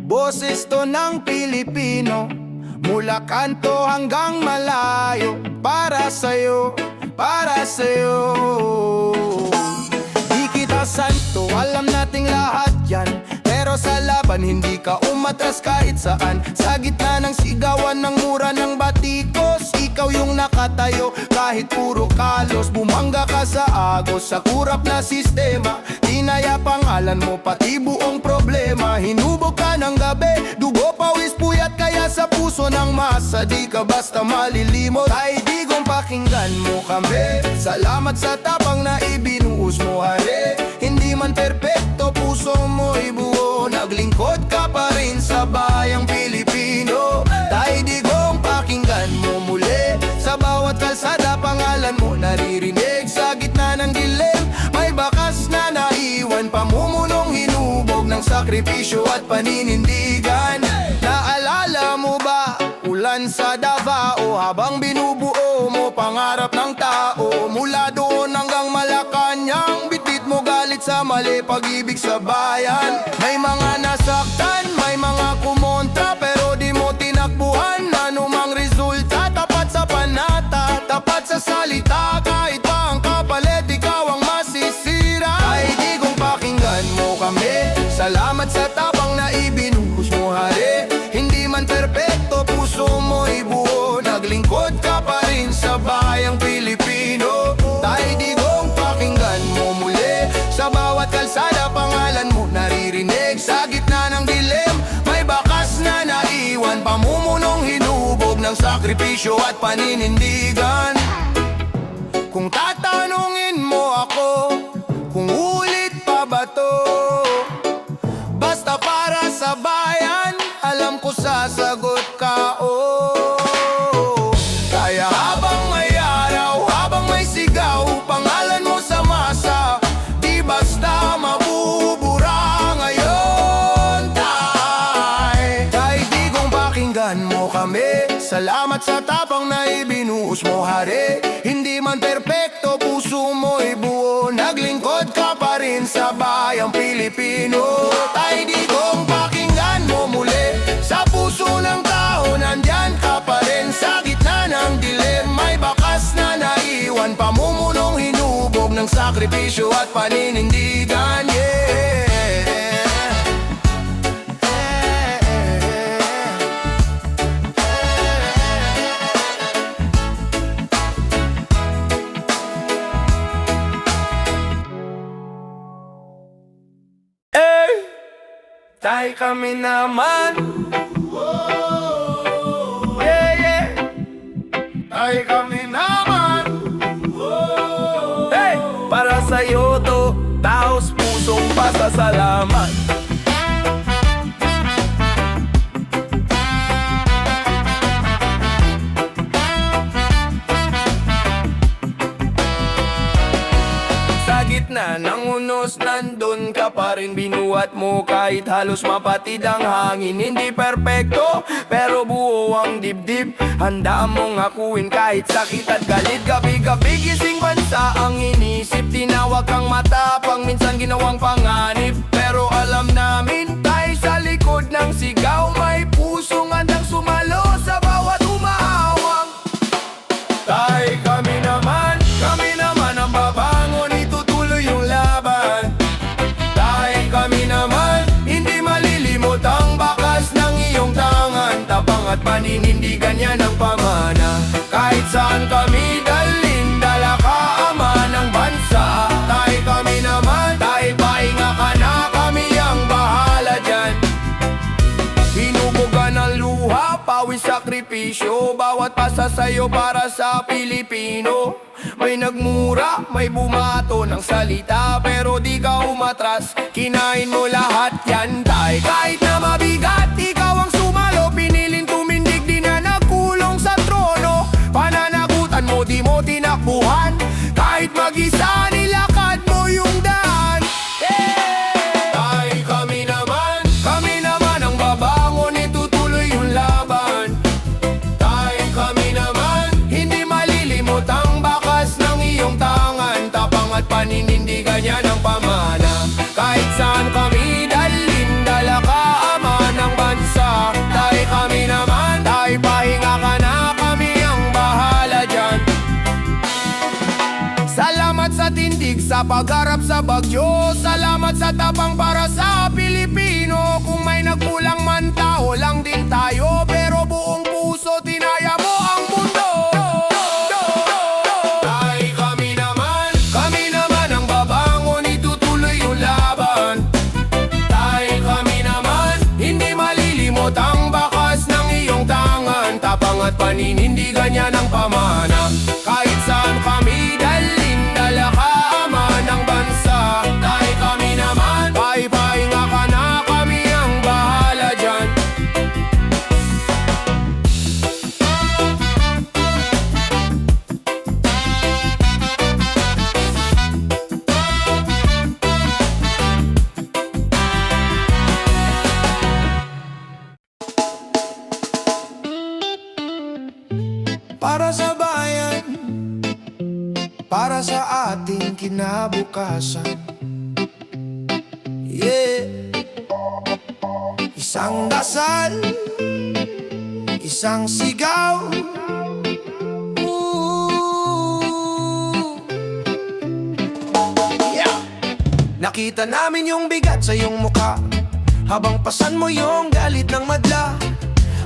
Boses to ng Pilipino, mula kanto hanggang malayo. Para sa'yo, para sa'yo. Di kita santo, alam nating lahat yan, pero sa laban hindi ka umatras kahit saan. Sa gitna ng sigawan ng mura ng batikos, ikaw yung nakatayo kahit puro kalos. Bumangga ka sa agos, sa kurap na sistema, tinaya pangalan mo pati buong problema. Hinubog ka ng gabi, dugo, pawis, puyat, kaya sa puso ng masa di ka basta malilimot. Ay digong pakinggan mo kami, salamat sa tapang na ibinuhos mo, hari. Hindi man perpekto, puso mo'y buo, naglingkod ka pa rin sa bayang Pilipino. Tay digong pakinggan mo muli, sa bawat kalsada pangalan mo naririnig. Sa gitna ng dilim, may bakas na naiwan, pamumunong hinubog ng sakripisyo at paninindigan. Naalala mo ba, ulan sa Davao, habang binubuo mo pangarap ng tao. Mula doon hanggang Malacanang, bitbit mo galit sa mali, pag-ibig sa bayan. May mga nasaktan, may mga kumontra, pero di mo tinakbuhan anumang resulta. Tapat sa panata, tapat sa salita, kahit pa ang kapalit, ikaw ang masisira. Ay digong pakinggan mo kami, salamat sa tapang na ibinuhos mo, hari. Hindi man perpekto, puso mo'y buo, naglingkod ka pa rin sa bayang Pilipino. Tay digong pakinggan mo muli, sa bawat kalsada pangalan mo naririnig. Sa gitna ng dilim, may bakas na naiwan, pamumunong hinubog ng sakripisyo at paninindigan. Kung tatanungin mo ako, kung ulit pa ba to, basta para sa bayan, alam ko sasagot ka, oh. Kaya habang may araw, habang may sigaw, pangalan mo sa masa, di basta mabubura ngayon, tay. Tay digong pakinggan mo kami, salamat sa tapang na ibinuhos mo, hari. Hindi man perpekto, puso mo'y buo, naglingkod ka pa rin sa bayang Pilipino. Tay digong pakinggan mo muli, sa puso ng tao nandyan ka pa rin. Sa gitna ng dilim, may bakas na naiwan, pamumunong hinubog ng sakripisyo at paninindigan, yeah. Tay kami naman, yeah, yeah. Tay kami naman, hey! Para sa'yo to, taos pusong pasasalamat. Sa gitna ng unos, nandun ka pa rin, binuhat mo kahit halos mapatid ang hangin. Hindi perpekto, pero buo ang dibdib, handa mong akuin kahit sakit at galit. Gabi-gabi gising bansa ang inisip, tinawag kang matapang, minsan ginawang panganib. Pero alam namin, tayo sa likod ng sigaw, may pusong handang sumalo sa bawat umahawang. Tayo kami naman ang babangon, itutuloy yung laban. Dahil kami naman, hindi malilimot ang bakas ng iyong tangan. Tapang at paninindigan yan ang pamana. Kahit saan kami dalhin, dala ka ama ng bansa. Dahil kami naman, dahil pahinga ka na, kami ang bahala dyan. Hinubugan ng luha, pawis, sakripisyo, bawat pasa sa'yo para sa Pilipino. May nagmura, may bumato ng salita, pero di ka umatras, kinain mo lahat yan, tay. Kahit na mabigat, ikaw ang sumalo, piniling tumindig, di na nagkulong sa trono. Pananagutan mo, di mo tinakbuhan, kahit mag-isa nilakad mo yung daan, yeah! Tay kami naman ang babangon, itutuloy yung laban. Tay kami naman, hindi malilimot ang bakas ng iyong tangan. Tapang at paninindigan yan ang pamana. Kahit saan kami dalhin, dala ka ama sa pagharap sa bagyo. Salamat sa tapang para sa Pilipino. Kung may nagkulang man, tao lang din tayo, pero buong puso tinaya mo ang mundo. Ay kami naman ang babangon, itutuloy yung laban. Dahil kami naman, hindi malilimot ang bakas ng iyong tangan. Tapang at paninindigan niya ng pamana. Kahit saan kami dalhin, dala ka ama ng bansa. Dahil kami naman, pahipahinga ka na, kami ang bahala dyan. Para sa bayan, para sa ating kinabukasan. Yeah. Isang dasal, isang sigaw. Ooh. Yeah. Nakita namin yung bigat sa iyong mukha, habang pasan mo yung galit ng madla.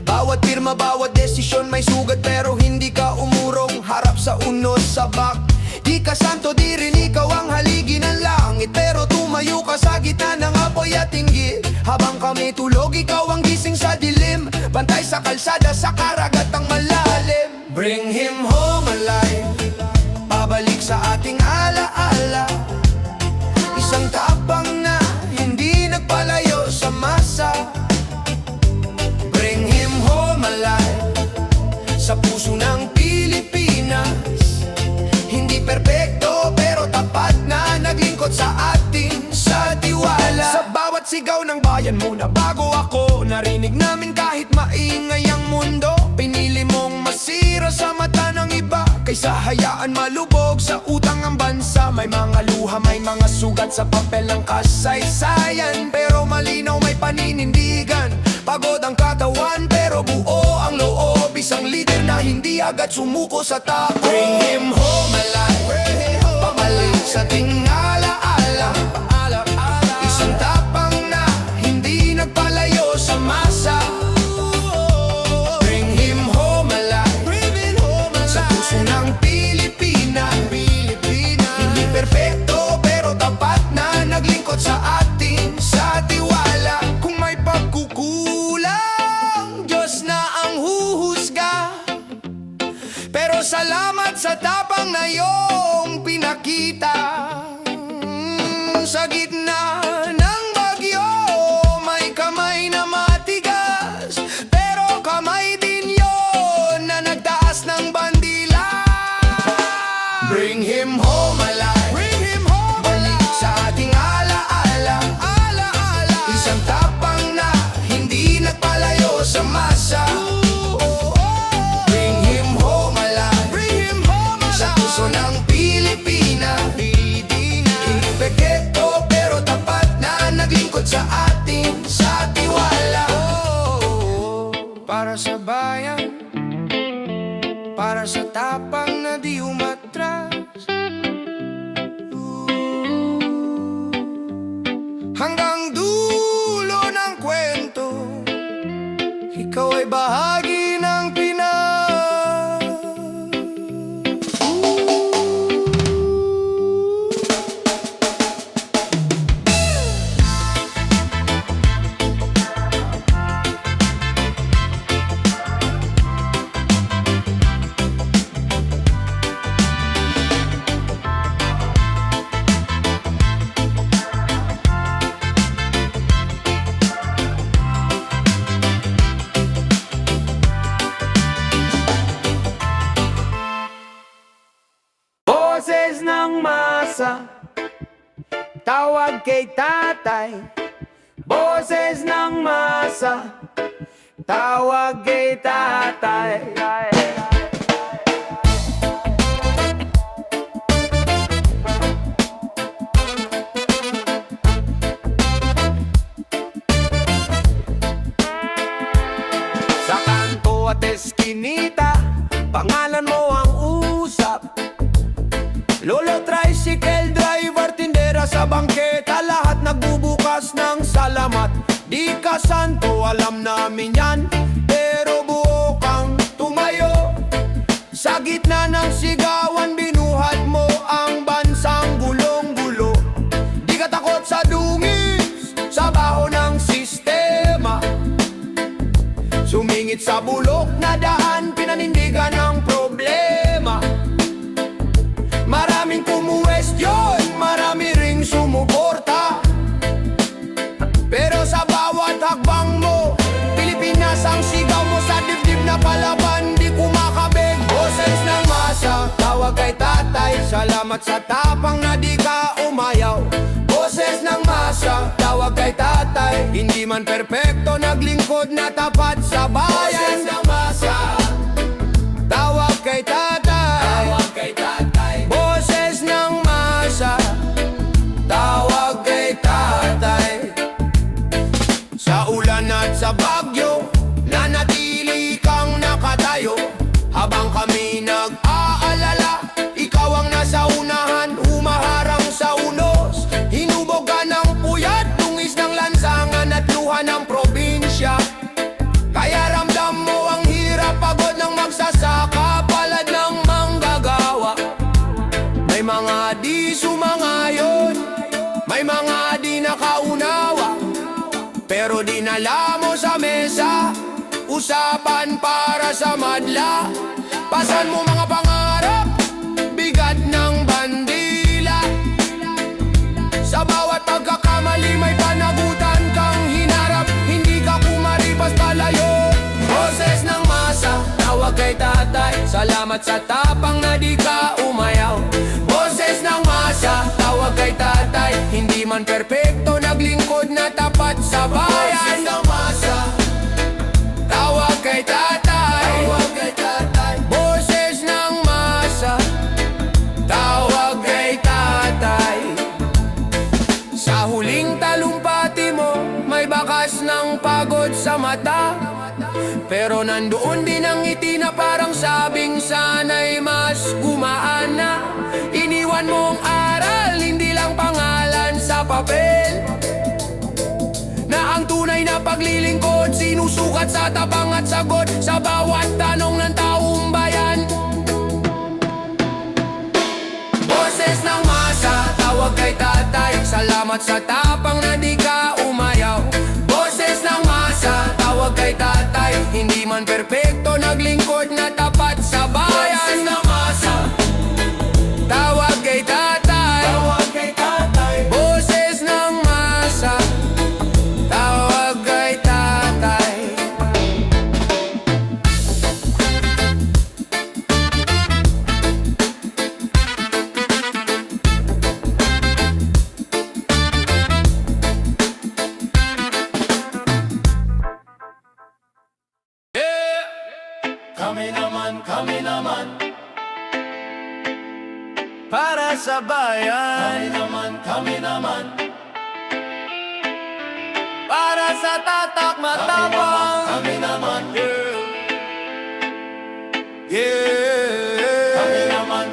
Bawat pirma, bawat desisyon may sugat, pero hindi ka umurong harap sa unos sabak. Di ka santo, di rin ikaw ang haligi ng langit, pero tumayo ka sa gitna ng apoy at inggit. Habang kami tulog, ikaw ang gising sa dilim, bantay sa kalsada, sa karagatang malalim. Bring him home alive, pabalik sa ating alaala. Isang tapang na hindi nagpalayo sa masa. Bring him home alive, sa puso ng Pilipinas. Hindi perpekto pero tapat na naglingkod sa atin, sa tiwala. Sa bawat sigaw ng bayan mo na bago ako, narinig namin kahit maingay ang mundo. Pinili mong masira sa mata ng iba, kaysa hayaan malubog sa utang ang bansa. May mga luha, may mga sugat sa papel ng kasaysayan, pero malinaw may paninindigan. Pagod ang katawan pero buo ang loob, isang leader na hindi agad sumuko sa takot. Bring him home alive, pabalik sa ating alaala. Isang tapang na hindi nagpalayo sa masa. Bring him home alive, sa puso ng Pilipinas. Hindi perpekto pero tapat na naglingkod sa atin, sa tiwala. Kung may pagkukulang, Diyos na ang huhusga, pero salamat sa tapang na iyong pinakita. Sa gitna ng bagyo, may kamay na matigas, pero kamay din yon na nagtaas ng bandila. Bring him home alive, balik sa ating alaala. Isang tapang na hindi nagpalayo sa masa. Bring him home alive, sa puso ng Pilipinas. Hindi pekto pero tapat na naglingkod sa atin, sa tiwala. Para sa bayan, para sa tapang na di umatras. Hanggang dulo ng kwento, ikaw ay bahagi ng Pinas. Boses ng masa, tawag kay tatay. Boses ng masa, tawag kay tatay. Sa kanto at eskinita, pangalan mo ang usap. Lolo tricycle driver, di ka santo, alam namin yan, pero buo kang tumayo. Sa gitna ng sigawan, binuhat mo ang bansang gulong-gulo. Di ka takot sa dungis, sa baho ng sistema. Sumingit sa bulok na daan, pinanindigan ng problema. Maraming kumuwestiyon, marami ring sumuporta. Pero sa bawat hakbang mo, Pilipinas ang sigaw mo. Sa dibdib na palaban, di kumakabig. Boses ng masa, tawag kay tatay. Salamat sa tapang na di ka umayaw. Boses ng masa, tawag kay tatay. Hindi man perpekto, naglingkod na tapat sa bayan. Boses ng masa, tawag kay tatay. Boses ng masa, tawag kay tatay. Sa ulan at sa bagyo, nanatili kang nakatayo. Habang kami nag-aalala, ikaw ang nasa unahan, humaharang sa unos. Hinubog ka ng puyat, tungis ng lansangan at luha ng probinsya. Kaya ramdam mo ang hirap, pagod ng magsasaka, palad ng manggagawa. May mga di sumangayon, may mga di nakaunawa, pero dinala mo sa mesa, usapan para sa madla. Pasan mo mga pangarap, bigat ng bandila. Sa bawat pagkakamali may panagutan kang hinarap. Hindi ka kumaripas palayo. Boses ng masa, tawag kay tatay. Salamat sa tapang na di ka umayaw. Boses ng masa, tawag kay tatay. Hindi man perpekto, naglingkod na tapat sa bayan. Boses ng masa, tawag kay tatay. Boses ng masa, tawag kay tatay. Sa huling talumpati mo, may bakas ng pagod sa mata. Pero nandoon din ang ngiti na parang sabing sana'y mas gumaan na. Iniwan mong aral, hindi lang pangalan sa papel. Na ang tunay na paglilingkod, sinusukat sa tabang at sagot sa bawat tanong ng taong bayan. Boses ng masa, tawag kay tatay. Salamat sa tapang na di ka umayaw. Boses ng masa, tawag kay tatay. Hindi man perpekto, naglingkod na tapat sa bayan. Boses ng masa, tawag kay tatay. Boses ng masa, tawag kay tatay. Kami naman para sa bayan. Kami naman para sa tatak matapang. Kami naman, yeah.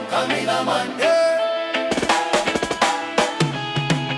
Kami naman, yeah.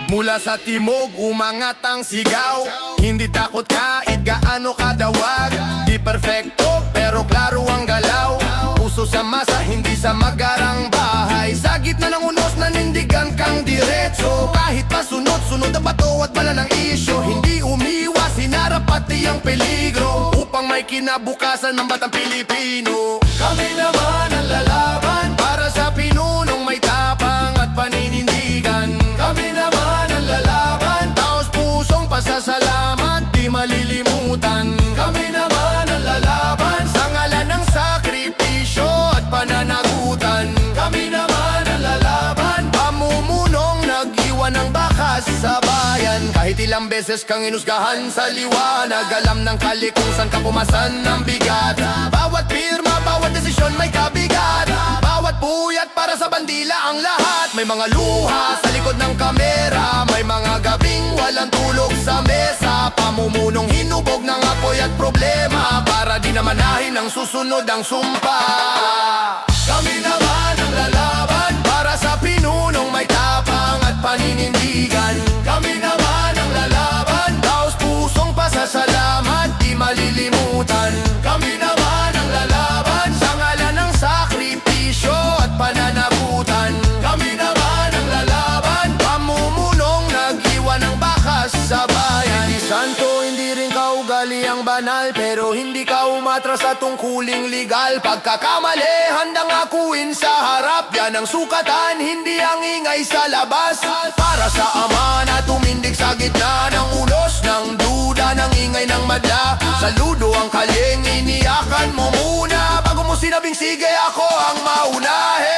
Mula sa timog, umangat ang sigaw. Hindi takot kahit gaano kadawag. Di perfecto, pero klaro ang galaw. Puso sa masa, hindi sa magarang bahay. Sa gitna ng unos, nanindigan kang diretso. Kahit pasunod-sunod ang bato at bala ng isyo. Hindi umiwas, hinarap pati ang peligro, upang may kinabukasan ng batang Pilipino. Kami naman ang lalaban para sa pinunong may tapang at paninindigan. Kami naman ang lalaban, taos pusong pasasalamat, di malilimutan. Kami naman ang lalaban sa ngalan ng sakripisyo at pananagutan. Kami naman ang lalaban, pamumunong nag-iwan ng bakas sa bayan. Kahit ilang beses kang inusgahan sa liwanag, alam ng kali kung saan ka pumasan ng bigat. Bawat pirma, bawat desisyon may kabigat. Bawat puyat para sa bandila ang lahat. May mga luha sa likod ng kamera, may mga gabing walang tulog sa mesa. Pamumunong hinubog ng apoy at problema, para di na manahin ang susunod ang sumpa. Kami naman ang lalaban para sa pinunong may tapang at paninindigan. Kami naman ang lalaban, taos pusong pasasalamat. ugali ang banal, pero hindi ka umatras sa tungkuling legal. Pagkakamali, handang akuin sa harap. Yan ang sukatan, hindi ang ingay sa labas. Para sa ama na tumindig sa gitna ng ulos, ng duda, ng ingay ng madla. Saludo ang kalyeng, iniyakan mo muna bago mo sinabing sige ako ang maunahin.